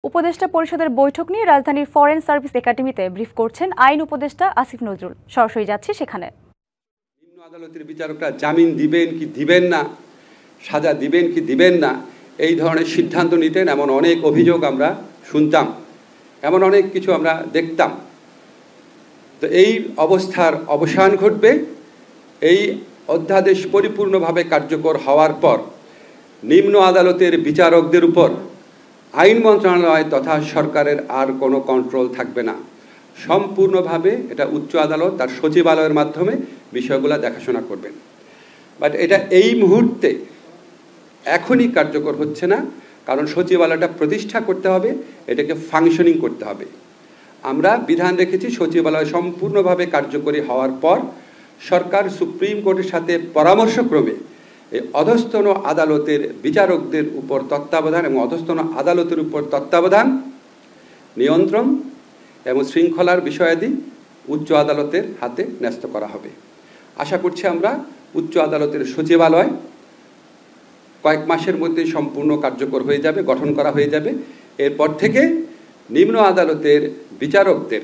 উপদেষ্টা পরিষদের বৈঠক নিয়ে রাজধানীর ফরেন সার্ভিস একাডেমিতে ব্রিফ করছেন আইন উপদেষ্টা আসিফ নজরুল। সরাসরি যাচ্ছে সেখানে। নিম্ন আদালতের বিচারকরা জামিন দিবেন কি দিবেন না, সাজা দিবেন কি দিবেন না, এই ধরনের সিদ্ধান্ত নিতেন, এমন অনেক অভিযোগ আমরা শুনতাম, এমন অনেক কিছু আমরা দেখতাম। তো এই অবস্থার অবসান ঘটবে এই অধ্যাদেশ পরিপূর্ণভাবে কার্যকর হওয়ার পর। নিম্ন আদালতের বিচারকদের উপর আইন মন্ত্রণালয় তথা সরকারের আর কোনো কন্ট্রোল থাকবে না। সম্পূর্ণভাবে এটা উচ্চ আদালত তার সচিবালয়ের মাধ্যমে বিষয়গুলো দেখাশোনা করবেন। বাট এটা এই মুহূর্তে এখনই কার্যকর হচ্ছে না, কারণ সচিবালয়টা প্রতিষ্ঠা করতে হবে, এটাকে ফাংশনিং করতে হবে। আমরা বিধান রেখেছি সচিবালয় সম্পূর্ণভাবে কার্যকরী হওয়ার পর সরকার সুপ্রিম কোর্টের সাথে পরামর্শক্রমে এই অধস্তন আদালতের বিচারকদের উপর তত্ত্বাবধান এবং অধস্তন আদালতের উপর তত্ত্বাবধান, নিয়ন্ত্রণ এবং শৃঙ্খলার বিষয়াদি উচ্চ আদালতের হাতে ন্যস্ত করা হবে। আশা করছি আমরা উচ্চ আদালতের সচিবালয় কয়েক মাসের মধ্যে সম্পূর্ণ কার্যকর হয়ে যাবে, গঠন করা হয়ে যাবে। এরপর থেকে নিম্ন আদালতের বিচারকদের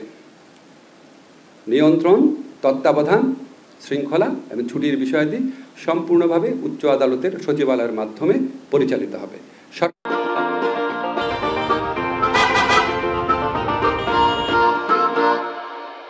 নিয়ন্ত্রণ, তত্ত্বাবধান, শৃঙ্খলা এবং ছুটির বিষয়াদি সম্পূর্ণভাবে উচ্চ আদালতের সচিবালয়ের মাধ্যমে পরিচালিত হবে।